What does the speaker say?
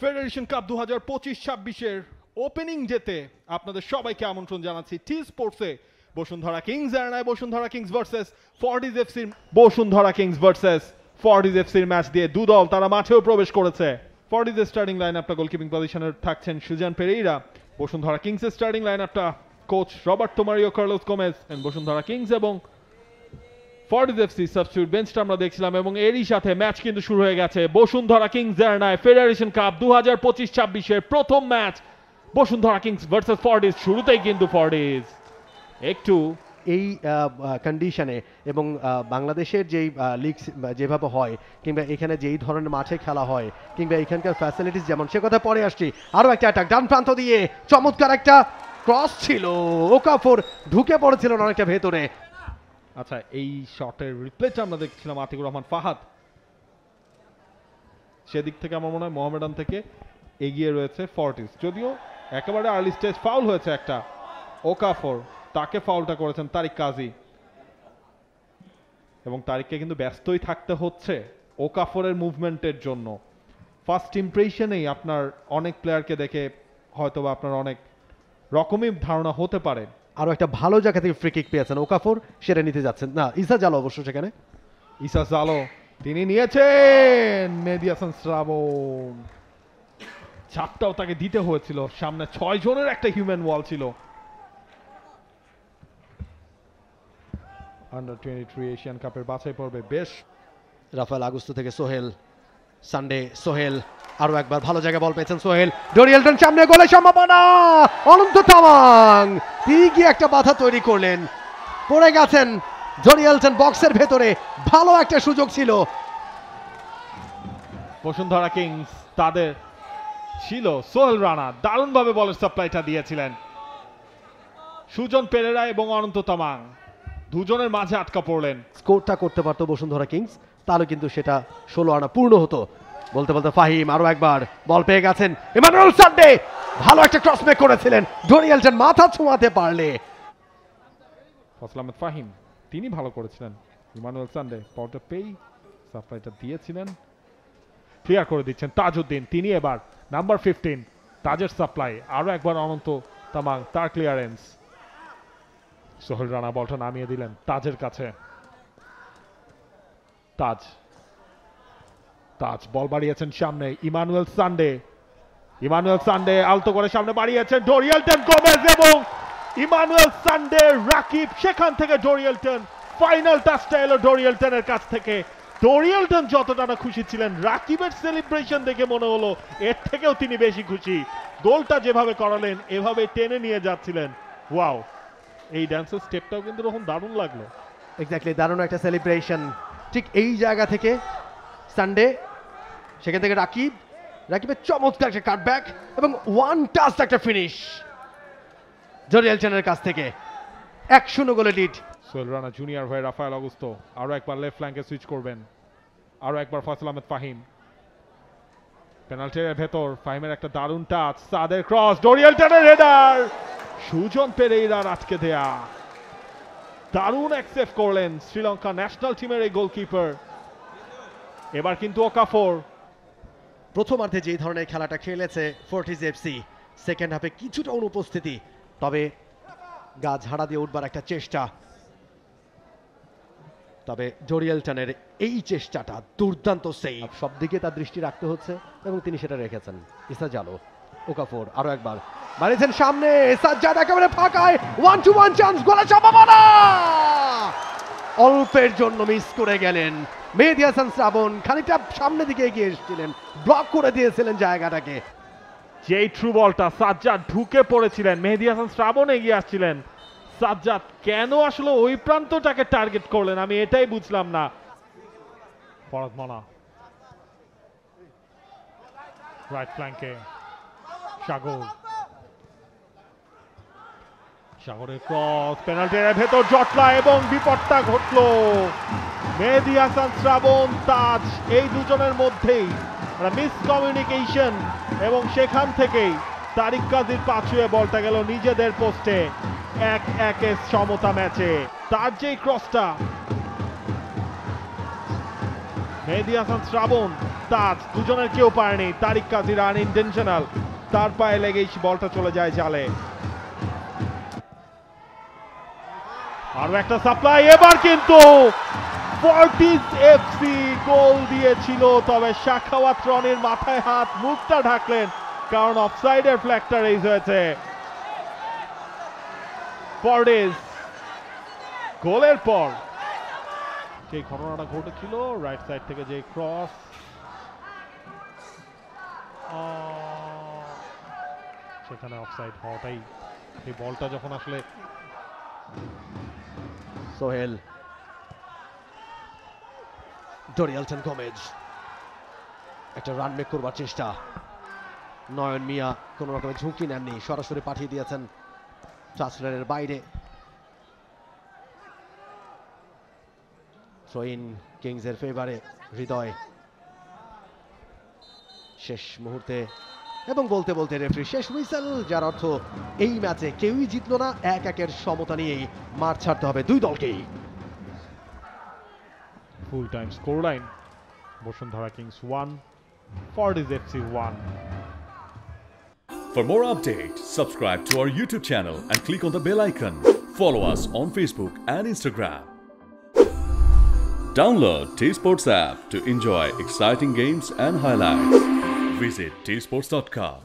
Federation Cup 2025-26-এর opening ডেতে আপনাদের সবাইকে আমন্ত্রণ জানাচ্ছি টি স্পোর্টসে। বসুন্ধরা কিংস এর বসুন্ধরা কিংস ভার্সেস ফর্টিজ এফসির বসুন্ধরা কিংস ভার্সেস ফর্টিজ এফসির ম্যাচ দিয়ে দুদল তারা মাঠেও প্রবেশ করেছে। ফর্টিজের স্টার্টিং লাইন আপটা গোলকিপিং পজিশনে থাকছেন সুজান পেরেইরা। বসুন্ধরা কিংসের স্টার্টিং লাইন আপটা coach Roberto Mario Carlos Gomez Bashundhara Kings এবং ফর্টিজ এফসি সাবস্টিটিউট বেঞ্চটা আমরা দেখছিলাম এবং এরই সাথে ম্যাচ কিন্তু শুরু হয়ে গেছে। বসুন্ধরা কিংস এর ফেডারেশন কাপ 2025-26-এর প্রথম match Bashundhara Kings versus Fortis. শুরুতেই কিন্তু ফর্টিজ একটু এই কন্ডিশনে এবং বাংলাদেশের যেই লিগ যেভাবে হয় কিংবা এখানে যেই ধরনের মাঠে খেলা হয় কিংবা এখানকার ফ্যাসিলিটিস যেমন, সে কথা পরে আসছি। আরও একটা অ্যাটাক ডান প্রান্ত দিয়ে চমৎকার একটা ক্রস ছিল, ওকাফোর ঢুকে পড়েছিল অনেকটা ভেতরে। আচ্ছা, এই শটের রিপ্লেটা আমরা দেখছিলাম আতিকুর রহমান ফাহাদ। সেদিক থেকে আমার মনে হয় মোহামেডান থেকে এগিয়ে রয়েছে ফর্টিজ, যদিও একেবারে আর্লি স্টেজ ফাউল হয়েছে একটা। ওকাফোর তাকে ফাউলটা করেছেন তারিক কাজী এবং তারিককে কিন্তু ব্যস্তই থাকতে হচ্ছে ওকাফোরের মুভমেন্টের জন্য। ফার্স্ট ইমপ্রেশনেই আপনার অনেক প্লেয়ারকে দেখে হয়তোবা আপনার অনেক রকমই ধারণা হতে পারে। আরও একটা ভালো জায়গা থেকে ফ্রি কিক পেয়েছেন ওকাফোর, সেটা নিতে যাচ্ছেন না ইসা জালো অবশ্য সেখানে। ইসা জালো তিনি নিয়েছেন। মেহেদী হাসান শ্রাবণ চাপটাও তাকে দিতে হয়েছিল, সামনে 6 জনের একটা হিউম্যান ওয়াল ছিল। আন্ডার 23 এশিয়ান কাপের বাছাই পর্বে বেশ রাফায়েল আগুস্তো থেকে সোহেল, সানডে সোহেল আরো একবার ভালো জায়গায় বল পেয়েছেন সোহেল। ডোরিয়েলটন সামনে, গোলের সম্ভাবনা। অনন্ত তামাং তিনি কি একটা বাধা তৈরি করলেন, পড়ে গেছেন ডোরিয়েলটন বক্সের ভেতরে। ভালো একটা সুযোগ ছিল। বসুন্ধরা কিংস তাদের ছিল সোহেল রানা, দারুণভাবে বলের সাপ্লাইটা দিয়েছিলেন। সুজন পেরেরা এবং অনন্ত তামাং দুজনের মাঝে আটকা পড়লেন। স্কোরটা করতে পারতো বসুন্ধরা কিংস, তাহলে কিন্তু সেটা 16 আনা পূর্ণ হতো। বলতে বলতে ফাহিম আরো একবার বল পেয়ে গেছেন। ইমানুয়েল সানডে ভালো একটা ক্রস ব্যাক করেছিলেন, ডোরিয়েলটন মাথা ছোঁয়াতে পারলে। ফজল আহমেদ ফাহিম তিনি ভালো করেছিলেন। ইমানুয়েল সানডে বলটা পেই সাপ্লাইটা দিয়েছিলেন, ক্লিয়ার করে দিচ্ছেন তাজউদ্দিন। তিনি এবার নাম্বার 15 তাজের সাপ্লাই, আরো একবার অনন্ত তামাং তার ক্লিয়ারেন্স। সোহেল রানা বলটা নামিয়ে দিলেন তাজের কাছে। তাজ তাজ বল বাড়িয়েছেন সামনে। ইমানুয়েল সানডে আলতো করে সামনে বাড়িয়েছেন। ডোরিয়েলটন গোমেজ এবং ইমানুয়েল সানডে রাকিব, সেখান থেকে ডোরিয়েলটন ফাইনাল টাচটা এলো ডোরিয়েলটনের কাছ থেকে। ডোরিয়েলটন যতটা না খুশি ছিলেন, রাকিবের সেলিব্রেশন দেখে মনে হলো এর থেকেও তিনি বেশি খুশি। গোলটা যেভাবে করালেন এভাবে টেনে নিয়ে যাচ্ছিলেন। ওয়াও, এই ড্যান্সের স্টেপটাও কিন্তু তখন দারুণ লাগলো। এক্স্যাক্টলি, দারুণ একটা সেলিব্রেশন। ঠিক এই জায়গা থেকে সানডে, সেখান থেকে রাকিবের চমৎকার একটা কাটব্যাক এবং ওয়ান টাচ একটা ফিনিশ ডোরিয়েলটনের কাছ থেকে। 1-0 গোলে লিড। সোহেল রানা জুনিয়র হয়ে রাফায়েল অগুস্তো আরো একবার লেফট ফ্ল্যাঙ্কে সুইচ করবেন। আরো একবার ফজল আহমেদ ফাহিম পেনাল্টির ভেতর। ফাহিমের একটা দারুণ টাচ, সাদের ক্রস, ডোরিয়েলটনের হেডার, সুজন পেরেইরার আটকে দেয়া। দারুণ অ্যাকসেপ্ট করলেন শ্রীলঙ্কা ন্যাশনাল টিমের এই গোলকিপার। এবার কিন্তু ওকাফোর প্রথমার্ধে যেই ধরনের খেলাটা খেলেছে ফর্টিজ এফসি, সেকেন্ড হাফে কিছুটা অনুপস্থিতি, তবে গা ঝাড়া দিয়ে উঠবার একটা চেষ্টা। তবে ডোরিয়েলটনের এই চেষ্টাটা দুর্দান্ত সেভ, সব দিকে তার দৃষ্টি রাখতে হচ্ছে এবং তিনি সেটা রেখেছেন। ইসা জালো, ওকাফোর আরো একবার মারিয়েছেন সামনে, সাজ্জাদ একেবারে ফাঁকায়, 1-1 চান্স, গোলের সম্ভাবনা। অল্পের জন্য মিস করে গেলেন মেহেদী হাসান শ্রাবণ। খানিকটা সামনে দিকে এগিয়ে এসেছিলেন, ব্লক করে দিয়েছিলেন জায়গাটাকে। যেই থ্রু বলটা সাজ্জাদ ঢুকে পড়েছিলেন, মেহেদী হাসান শ্রাবণ এগিয়ে আসছিলেন। সাজ্জাদ কেন আসলে ওই প্রান্তটাকে টার্গেট করলেন আমি এটাই বুঝলাম না। ফরহাদ মানা রাইট ফ্ল্যাঙ্কে, সাগরের ক্রস, পেনাল্টির ভেতর জটলা এবং বিপদটা ঘটলো। মেহেদী হাসান শ্রাবণ, তাজ এই দুজনের মধ্যেই মিসকমিউনিকেশন এবং সেখান থেকেই তারিক কাজীর পা ছুঁয়ে বলটা গেল নিজেদের পোস্টে। 1-1 সমতা ম্যাচে তার যেই ক্রসটা মেহেদী হাসান শ্রাবণ, তাজ, দুজনের কেউ পারেনি। তারিক কাজির আনইনটেনশনাল, তার পায়ে লেগেই বলটা চলে যায় জালে। আরো একটা সাপ্লাই, এবার কিন্তু ফর্টিজ এফসি গোল দিয়েছিল, তবে শাখাওয়াত রনির মাথায় হাত, মুখটা ঢাকলেন কারণ অফসাইডের ফ্ল্যাগটা রেইজ হয়েছে। ফর্টিজ গোলের পর যে ঘটনাটা ঘটেছিল, রাইট সাইড থেকে যে ক্রস, সেখানে অফসাইড হওয়াটাই, এই বলটা যখন আসলে সোহেল, ডরিয়ালটন গোমেজ একটা রান মেক করবার চেষ্টা। নয়ন মিয়া কোন রকমের ঝুঁকি নেননি, সরাসরি পাঠিয়ে দিয়েছেন টাচলাইনের বাইরে। থ্রোইন কিংসের ফেভারে হৃদয় শেষ মুহূর্তে, এবং বলতে বলতে রেফারি শেষ হুইসেল, যার অর্থ এই ম্যাচে কেউই জিতলো না। 1-1 সমতা নিয়েই মাঠ ছাড়তে হবে দুই দলকেই। Full time score line, Bashundhara Kings 1, Fortis FC 1। For more updates, subscribe to our YouTube channel and click on the bell icon. Follow us on Facebook and Instagram. Download T-Sports app to enjoy exciting games and highlights. Visit tsports.com.